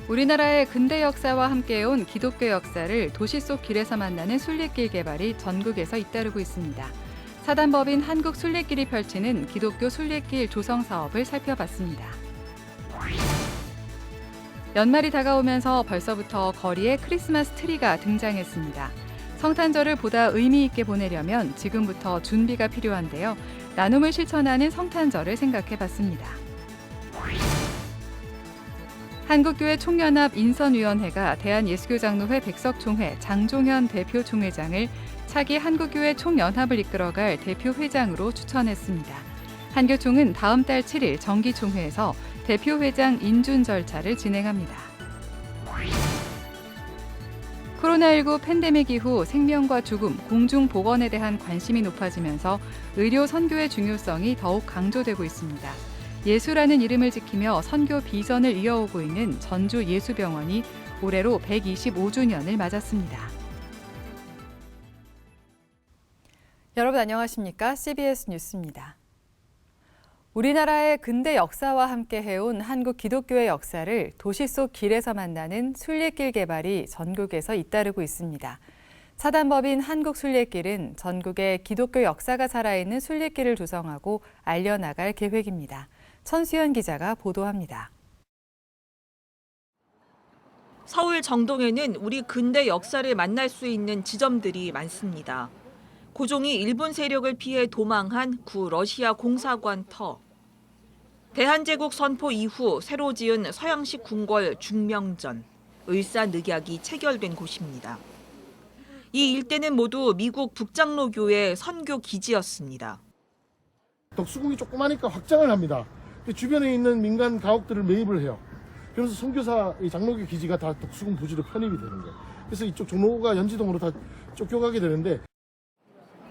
우리나라의 근대 역사와 함께해온 기독교 역사를 도시 속 길에서 만나는 순례길 개발이 전국에서 잇따르고 있습니다. 사단법인 한국순례길이 펼치는 기독교 순례길 조성 사업을 살펴봤습니다. 연말이 다가오면서 벌써부터 거리에 크리스마스 트리가 등장했습니다. 성탄절을 보다 의미 있게 보내려면 지금부터 준비가 필요한데요. 나눔을 실천하는 성탄절을 생각해봤습니다. 한국교회 총연합 인선위원회가 대한예수교장로회 백석총회 장종현 대표 총회장을 차기 한국교회 총연합을 이끌어갈 대표 회장으로 추천했습니다. 한교총은 다음 달 7일 정기총회에서 대표 회장 인준 절차를 진행합니다. 코로나19 팬데믹 이후 생명과 죽음, 공중보건에 대한 관심이 높아지면서 의료 선교의 중요성이 더욱 강조되고 있습니다. 예수라는 이름을 지키며 선교 비전을 이어오고 있는 전주 예수병원이 올해로 125주년을 맞았습니다. 여러분 안녕하십니까? CBS 뉴스입니다. 우리나라의 근대 역사와 함께 해온 한국 기독교의 역사를 도시 속 길에서 만나는 순례길 개발이 전국에서 잇따르고 있습니다. 사단법인 한국순례길은 전국에 기독교 역사가 살아있는 순례길을 조성하고 알려나갈 계획입니다. 천수연 기자가 보도합니다. 서울 정동에는 우리 근대 역사를 만날 수 있는 지점들이 많습니다. 고종이 일본 세력을 피해 도망한 구 러시아 공사관 터. 대한제국 선포 이후 새로 지은 서양식 궁궐 중명전, 을사늑약이 체결된 곳입니다. 이 일대는 모두 미국 북장로교회 선교 기지였습니다. 덕수궁이 조그마니까 확장을 합니다. 주변에 있는 민간 가옥들을 매입을 해요. 그래서 선교사 장로교 기지가 다 덕수궁 부지로 편입이 되는 거예요. 그래서 이쪽 종로가 연지동으로 다 쫓겨가게 되는데,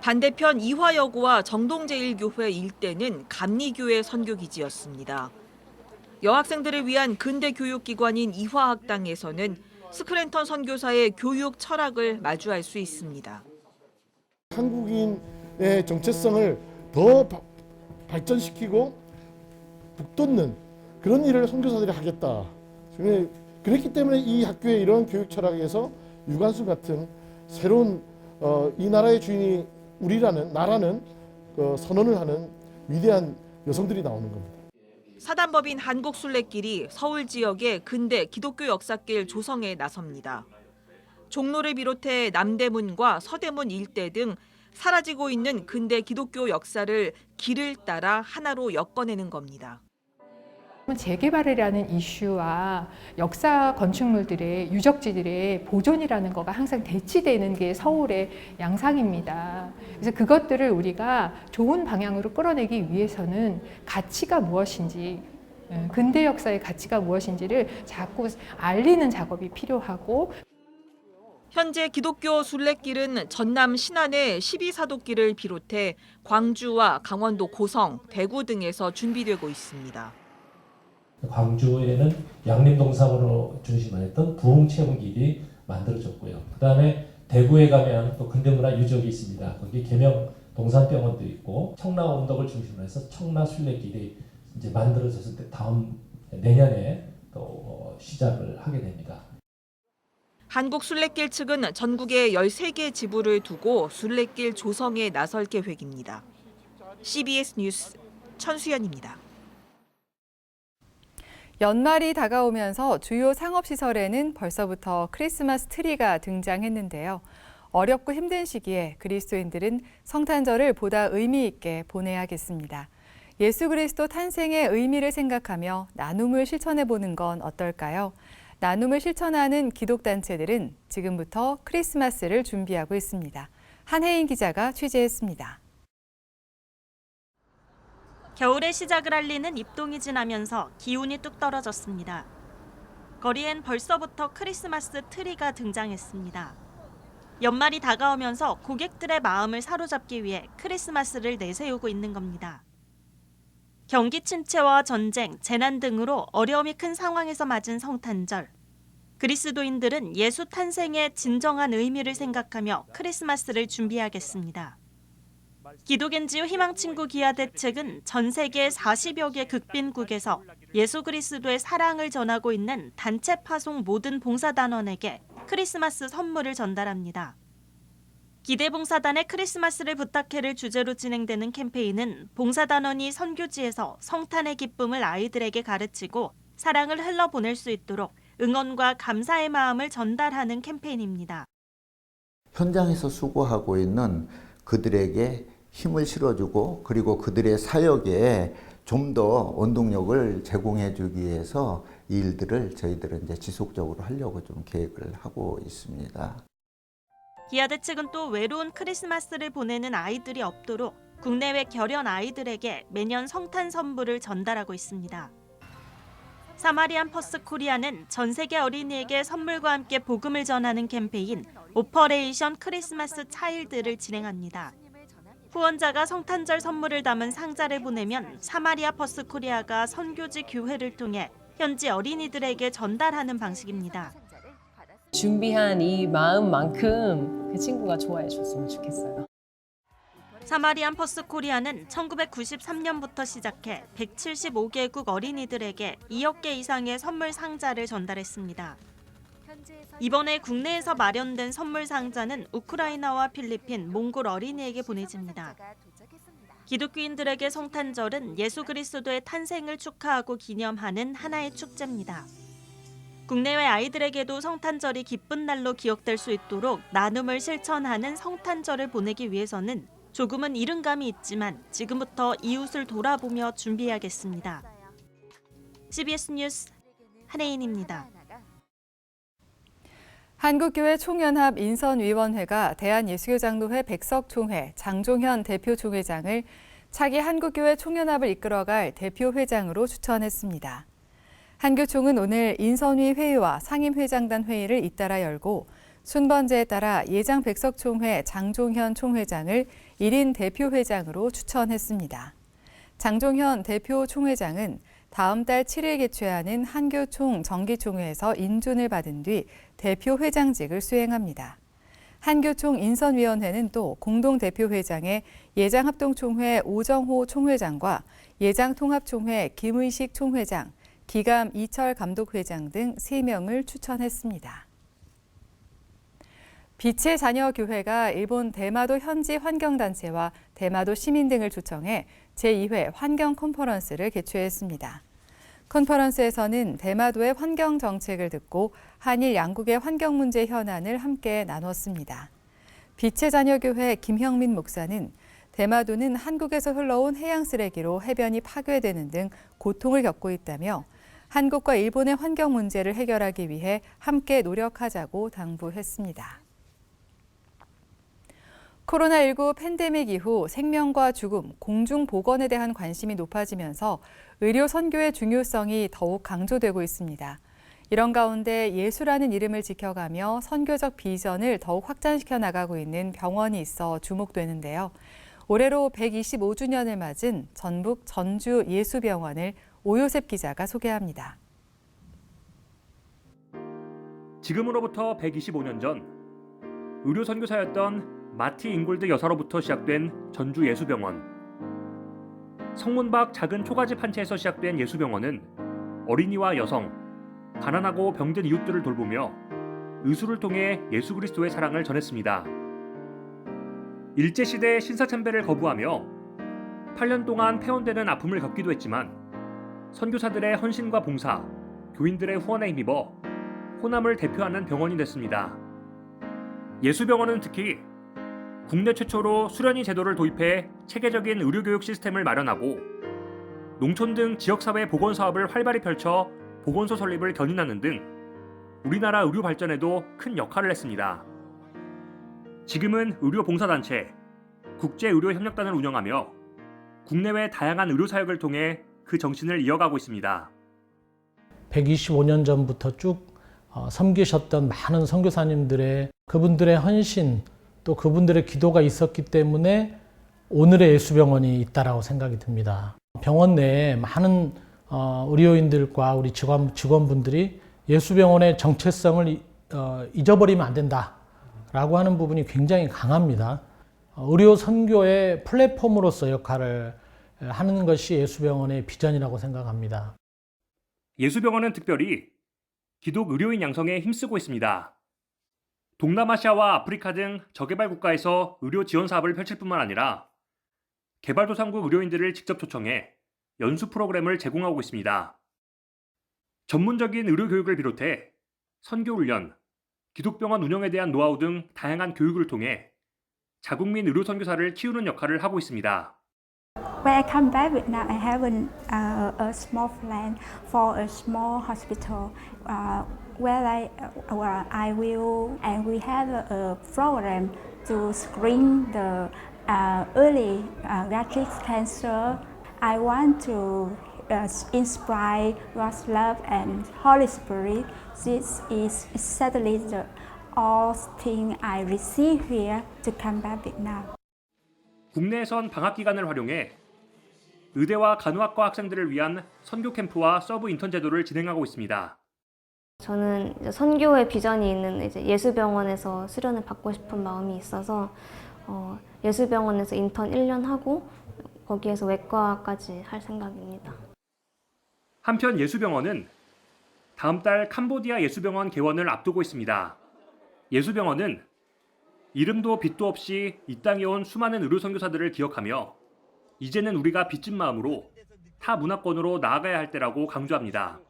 반대편 이화여고와 정동제일교회 일대는 감리교회 선교기지였습니다. 여학생들을 위한 근대 교육기관인 이화학당에서는 스크랜턴 선교사의 교육 철학을 마주할 수 있습니다. 한국인의 정체성을 더 발전시키고 북돋는 그런 일을 선교사들이 하겠다. 그랬기 때문에 이 학교의 이런 교육 철학에서 유관순 같은 새로운 이 나라의 주인이 우리라는 나라는 선언을 하는 위대한 여성들이 나오는 겁니다. 사단법인 한국순례길이 서울 지역의 근대 기독교 역사길 조성에 나섭니다. 종로를 비롯해 남대문과 서대문 일대 등 사라지고 있는 근대 기독교 역사를 길을 따라 하나로 엮어내는 겁니다. 재개발이라는 이슈와 역사 건축물들의 유적지들의 보존이라는 거가 항상 대치되는 게 서울의 양상입니다. 그래서 그것들을 우리가 좋은 방향으로 끌어내기 위해서는 가치가 무엇인지, 근대 역사의 가치가 무엇인지를 자꾸 알리는 작업이 필요하고, 현재 기독교 순례길은 전남 신안의 12사도길을 비롯해 광주와 강원도 고성, 대구 등에서 준비되고 있습니다. 광주에는 양림동상으로 중심을 했던 부흥체험길이 만들어졌고요. 그다음에 대구에 가면 또 근대문화 유적이 있습니다. 거기 계명 동산병원도 있고 청라 언덕을 중심으로 해서 청라순례길이 이제 만들어졌을 때 다음 내년에 또 시작을 하게 됩니다. 한국순례길 측은 전국에 13개 지부를 두고 순례길 조성에 나설 계획입니다. CBS 뉴스 천수연입니다. 연말이 다가오면서 주요 상업시설에는 벌써부터 크리스마스 트리가 등장했는데요. 어렵고 힘든 시기에 그리스도인들은 성탄절을 보다 의미 있게 보내야겠습니다. 예수 그리스도 탄생의 의미를 생각하며 나눔을 실천해보는 건 어떨까요? 나눔을 실천하는 기독단체들은 지금부터 크리스마스를 준비하고 있습니다. 한혜인 기자가 취재했습니다. 겨울의 시작을 알리는 입동이 지나면서 기온이 뚝 떨어졌습니다. 거리엔 벌써부터 크리스마스 트리가 등장했습니다. 연말이 다가오면서 고객들의 마음을 사로잡기 위해 크리스마스를 내세우고 있는 겁니다. 경기 침체와 전쟁, 재난 등으로 어려움이 큰 상황에서 맞은 성탄절. 그리스도인들은 예수 탄생의 진정한 의미를 생각하며 크리스마스를 준비하겠습니다. 기독NGO 희망친구 기아대책은 전 세계 40여 개 극빈국에서 예수 그리스도의 사랑을 전하고 있는 단체 파송 모든 봉사단원에게 크리스마스 선물을 전달합니다. 기대봉사단의 크리스마스를 부탁해를 주제로 진행되는 캠페인은 봉사단원이 선교지에서 성탄의 기쁨을 아이들에게 가르치고 사랑을 흘러보낼 수 있도록 응원과 감사의 마음을 전달하는 캠페인입니다. 현장에서 수고하고 있는 그들에게 힘을 실어주고 그리고 그들의 사역에 좀 더 원동력을 제공해 주기 위해서 이 일들을 저희들은 이제 지속적으로 하려고 좀 계획을 하고 있습니다. 기아대책은 또 외로운 크리스마스를 보내는 아이들이 없도록 국내외 결연 아이들에게 매년 성탄 선물을 전달하고 있습니다. 사마리안 퍼스 코리아는 전 세계 어린이에게 선물과 함께 복음을 전하는 캠페인 오퍼레이션 크리스마스 차일드를 진행합니다. 후원자가 성탄절 선물을 담은 상자를 보내면 사마리아 퍼스 코리아가 선교지 교회를 통해 현지 어린이들에게 전달하는 방식입니다. 준비한 이 마음만큼 그 친구가 좋아해 줬으면 좋겠어요. 사마리안 퍼스 코리아는 1993년부터 시작해 175개국 어린이들에게 2억 개 이상의 선물 상자를 전달했습니다. 이번에 국내에서 마련된 선물 상자는 우크라이나와 필리핀, 몽골 어린이에게 보내집니다. 기독교인들에게 성탄절은 예수 그리스도의 탄생을 축하하고 기념하는 하나의 축제입니다. 국내외 아이들에게도 성탄절이 기쁜 날로 기억될 수 있도록 나눔을 실천하는 성탄절을 보내기 위해서는 조금은 이른 감이 있지만 지금부터 이웃을 돌아보며 준비해야겠습니다. CBS 뉴스 한혜인입니다. 한국교회 총연합 인선위원회가 대한예수교장로회 백석총회 장종현 대표 총회장을 차기 한국교회 총연합을 이끌어갈 대표 회장으로 추천했습니다. 한교총은 오늘 인선위 회의와 상임회장단 회의를 잇따라 열고 순번제에 따라 예장 백석총회 장종현 총회장을 1인 대표 회장으로 추천했습니다. 장종현 대표 총회장은 다음 달 7일 개최하는 한교총 정기총회에서 인준을 받은 뒤 대표 회장직을 수행합니다. 한교총 인선위원회는 또 공동대표회장에 예장합동총회 오정호 총회장과 예장통합총회 김의식 총회장, 기감 이철 감독회장 등 3명을 추천했습니다. 빛의 자녀 교회가 일본 대마도 현지 환경단체와 대마도 시민 등을 초청해 제2회 환경 컨퍼런스를 개최했습니다. 컨퍼런스에서는 대마도의 환경 정책을 듣고 한일 양국의 환경 문제 현안을 함께 나눴습니다. 빛의 자녀 교회 김형민 목사는 대마도는 한국에서 흘러온 해양 쓰레기로 해변이 파괴되는 등 고통을 겪고 있다며 한국과 일본의 환경 문제를 해결하기 위해 함께 노력하자고 당부했습니다. 코로나19 팬데믹 이후 생명과 죽음, 공중보건에 대한 관심이 높아지면서 의료 선교의 중요성이 더욱 강조되고 있습니다. 이런 가운데 예수라는 이름을 지켜가며 선교적 비전을 더욱 확장시켜 나가고 있는 병원이 있어 주목되는데요. 올해로 125주년을 맞은 전북 전주 예수병원을 오요셉 기자가 소개합니다. 지금으로부터 125년 전 의료 선교사였던 마티 잉골드 여사로부터 시작된 전주 예수병원. 성문 밖 작은 초가집 한 채에서 시작된 예수병원은 어린이와 여성, 가난하고 병든 이웃들을 돌보며 의술을 통해 예수 그리스도의 사랑을 전했습니다. 일제시대 신사참배를 거부하며 8년 동안 폐원되는 아픔을 겪기도 했지만 선교사들의 헌신과 봉사, 교인들의 후원에 힘입어 호남을 대표하는 병원이 됐습니다. 예수병원은 특히 국내 최초로 수련의 제도를 도입해 체계적인 의료교육 시스템을 마련하고 농촌 등 지역사회 보건사업을 활발히 펼쳐 보건소 설립을 견인하는 등 우리나라 의료 발전에도 큰 역할을 했습니다. 지금은 의료봉사단체, 국제의료협력단을 운영하며 국내외 다양한 의료사역을 통해 그 정신을 이어가고 있습니다. 125년 전부터 쭉 섬기셨던 많은 선교사님들의 그분들의 헌신 또 그분들의 기도가 있었기 때문에 오늘의 예수병원이 있다라고 생각이 듭니다. 병원 내에 많은 의료인들과 우리 직원분들이 예수병원의 정체성을 잊어버리면 안 된다라고 하는 부분이 굉장히 강합니다. 의료 선교의 플랫폼으로서 역할을 하는 것이 예수병원의 비전이라고 생각합니다. 예수병원은 특별히 기독 의료인 양성에 힘쓰고 있습니다. 동남아시아와 아프리카 등 저개발 국가에서 의료 지원 사업을 펼칠 뿐만 아니라 개발도상국 의료인들을 직접 초청해 연수 프로그램을 제공하고 있습니다. 전문적인 의료 교육을 비롯해 선교훈련, 기독병원 운영에 대한 노하우 등 다양한 교육을 통해 자국민 의료 선교사를 키우는 역할을 하고 있습니다. When I come back Vietnam, I have a small plan for a small hospital where I will, and we have a program to screen the early gastric cancer. I want to inspire God's love and Holy Spirit. This is certainly all thing I receive here to come back Vietnam. 국내에선 방학 기간을 활용해 의대와 간호학과 학생들을 위한 선교 캠프와 서브 인턴 제도를 진행하고 있습니다. 저는 이제 선교의 비전이 있는 이제 예수병원에서 수련을 받고 싶은 마음이 있어서 예수병원에서 인턴 1년 하고 거기에서 외과까지 할 생각입니다. 한편 예수병원은 다음 달 캄보디아 예수병원 개원을 앞두고 있습니다. 예수병원은 이름도 빛도 없이 이 땅에 온 수많은 의료 선교사들을 기억하며 이제는 우리가 빚진 마음으로 타 문화권으로 나아가야 할 때라고 강조합니다.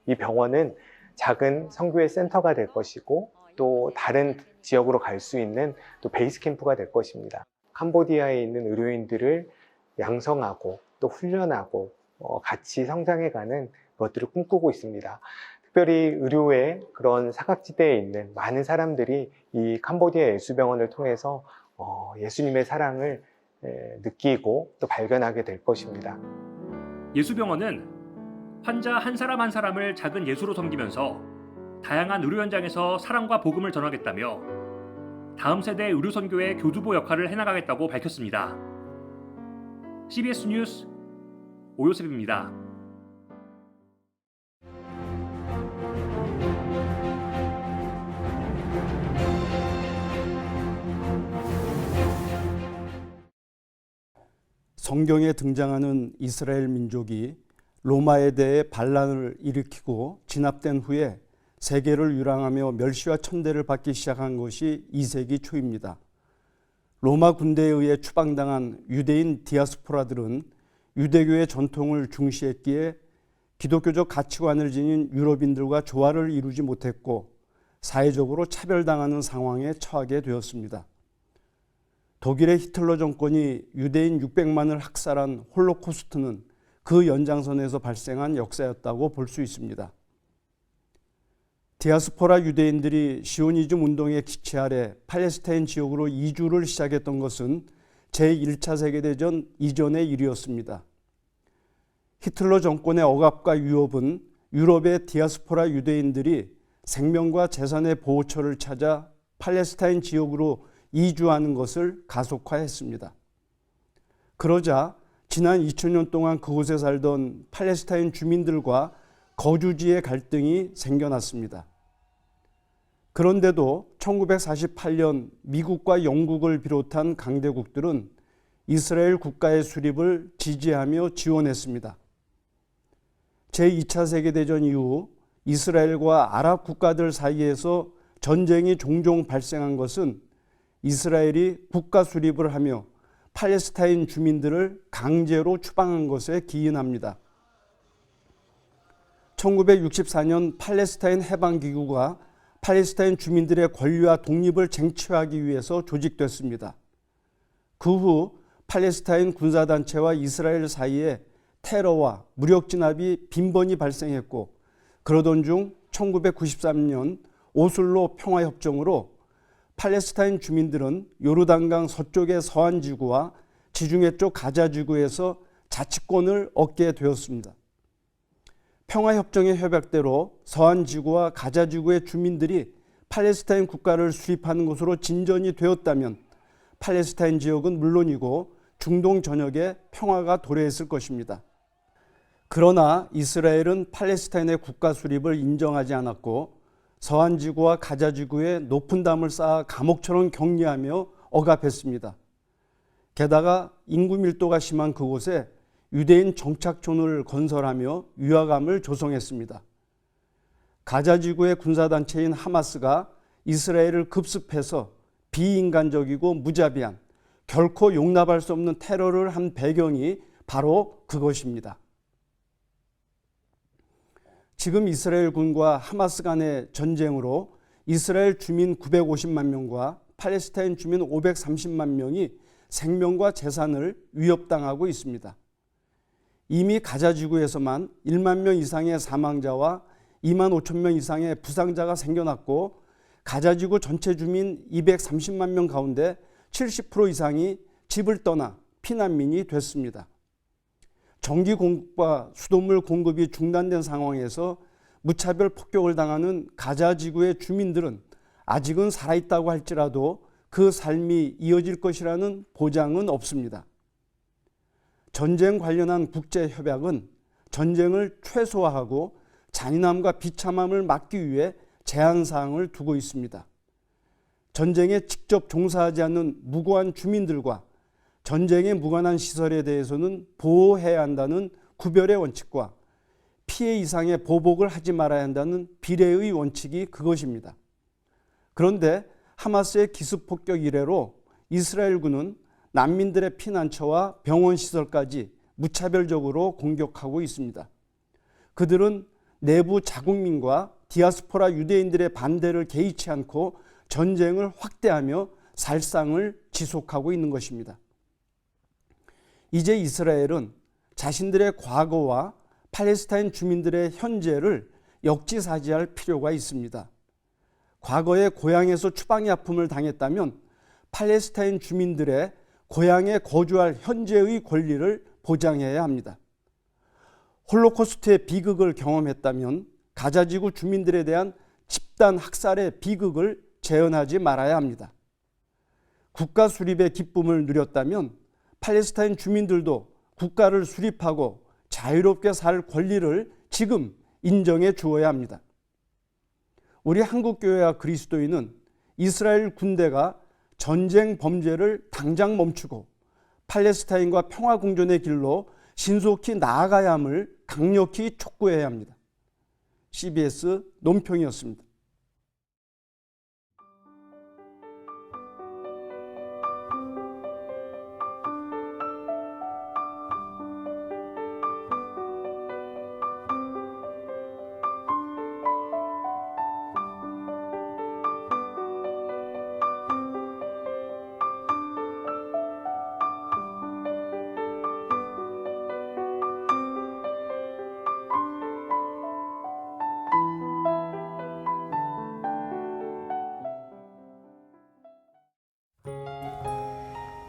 이 병원은 작은 선교의 센터가 될 것이고 또 다른 지역으로 갈 수 있는 또 베이스 캠프가 될 것입니다. 캄보디아에 있는 의료인들을 양성하고 또 훈련하고 같이 성장해가는 것들을 꿈꾸고 있습니다. 특별히 의료의 그런 사각지대에 있는 많은 사람들이 이 캄보디아 예수병원을 통해서 예수님의 사랑을 느끼고 또 발견하게 될 것입니다. 예수병원은 환자 한 사람 한 사람을 작은 예수로 섬기면서 다양한 의료 현장에서 사랑과 복음을 전하겠다며 다음 세대 의료 선교의 교두보 역할을 해나가겠다고 밝혔습니다. CBS 뉴스 오요셉입니다. 성경에 등장하는 이스라엘 민족이 로마에 대해 반란을 일으키고 진압된 후에 세계를 유랑하며 멸시와 천대를 받기 시작한 것이 2세기 초입니다. 로마 군대에 의해 추방당한 유대인 디아스포라들은 유대교의 전통을 중시했기에 기독교적 가치관을 지닌 유럽인들과 조화를 이루지 못했고 사회적으로 차별당하는 상황에 처하게 되었습니다. 독일의 히틀러 정권이 유대인 600만을 학살한 홀로코스트는 그 연장선에서 발생한 역사였다고 볼 수 있습니다. 디아스포라 유대인들이 시오니즘 운동의 기치 아래 팔레스타인 지역으로 이주를 시작했던 것은 제1차 세계대전 이전의 일이었습니다. 히틀러 정권의 억압과 위협은 유럽의 디아스포라 유대인들이 생명과 재산의 보호처를 찾아 팔레스타인 지역으로 이주하는 것을 가속화했습니다. 그러자 지난 2000년 동안 그곳에 살던 팔레스타인 주민들과 거주지의 갈등이 생겨났습니다. 그런데도 1948년 미국과 영국을 비롯한 강대국들은 이스라엘 국가의 수립을 지지하며 지원했습니다. 제2차 세계대전 이후 이스라엘과 아랍 국가들 사이에서 전쟁이 종종 발생한 것은 이스라엘이 국가 수립을 하며 팔레스타인 주민들을 강제로 추방한 것에 기인합니다. 1964년 팔레스타인 해방기구가 팔레스타인 주민들의 권리와 독립을 쟁취하기 위해서 조직됐습니다. 그 후 팔레스타인 군사단체와 이스라엘 사이에 테러와 무력 진압이 빈번히 발생했고 그러던 중 1993년 오슬로 평화협정으로 팔레스타인 주민들은 요르단강 서쪽의 서안지구와 지중해 쪽 가자지구에서 자치권을 얻게 되었습니다. 평화협정의 협약대로 서안지구와 가자지구의 주민들이 팔레스타인 국가를 수립하는 것으로 진전이 되었다면 팔레스타인 지역은 물론이고 중동 전역에 평화가 도래했을 것입니다. 그러나 이스라엘은 팔레스타인의 국가 수립을 인정하지 않았고 서안지구와 가자지구에 높은 담을 쌓아 감옥처럼 격리하며 억압했습니다. 게다가 인구 밀도가 심한 그곳에 유대인 정착촌을 건설하며 유화감을 조성했습니다. 가자 지구의 군사단체인 하마스가 이스라엘을 급습해서 비인간적이고 무자비한 결코 용납할 수 없는 테러를 한 배경이 바로 그것입니다. 지금 이스라엘 군과 하마스 간의 전쟁으로 이스라엘 주민 950만 명과 팔레스타인 주민 530만 명이 생명과 재산을 위협당하고 있습니다. 이미 가자 지구에서만 1만 명 이상의 사망자와 2만 5천 명 이상의 부상자가 생겨났고 가자 지구 전체 주민 230만 명 가운데 70% 이상이 집을 떠나 피난민이 됐습니다. 전기 공급과 수돗물 공급이 중단된 상황에서 무차별 폭격을 당하는 가자 지구의 주민들은 아직은 살아있다고 할지라도 그 삶이 이어질 것이라는 보장은 없습니다. 전쟁 관련한 국제협약은 전쟁을 최소화하고 잔인함과 비참함을 막기 위해 제한사항을 두고 있습니다. 전쟁에 직접 종사하지 않는 무고한 주민들과 전쟁에 무관한 시설에 대해서는 보호해야 한다는 구별의 원칙과 피해 이상의 보복을 하지 말아야 한다는 비례의 원칙이 그것입니다. 그런데 하마스의 기습폭격 이래로 이스라엘군은 난민들의 피난처와 병원 시설까지 무차별적으로 공격하고 있습니다. 그들은 내부 자국민과 디아스포라 유대인들의 반대를 개의치 않고 전쟁을 확대하며 살상을 지속하고 있는 것입니다. 이제 이스라엘은 자신들의 과거와 팔레스타인 주민들의 현재를 역지사지할 필요가 있습니다. 과거에 고향에서 추방의 아픔을 당했다면 팔레스타인 주민들의 고향에 거주할 현재의 권리를 보장해야 합니다. 홀로코스트의 비극을 경험했다면 가자지구 주민들에 대한 집단 학살의 비극을 재현하지 말아야 합니다. 국가 수립의 기쁨을 누렸다면 팔레스타인 주민들도 국가를 수립하고 자유롭게 살 권리를 지금 인정해 주어야 합니다. 우리 한국교회와 그리스도인은 이스라엘 군대가 전쟁 범죄를 당장 멈추고 팔레스타인과 평화공존의 길로 신속히 나아가야 함을 강력히 촉구해야 합니다. CBS 논평이었습니다.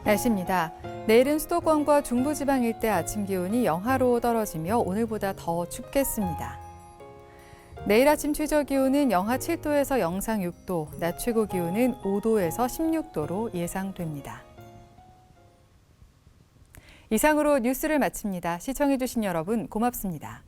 날씨입니다. 내일은 수도권과 중부지방 일대 아침 기온이 영하로 떨어지며 오늘보다 더 춥겠습니다. 내일 아침 최저 기온은 영하 7도에서 영상 6도, 낮 최고 기온은 5도에서 16도로 예상됩니다. 이상으로 뉴스를 마칩니다. 시청해주신 여러분 고맙습니다.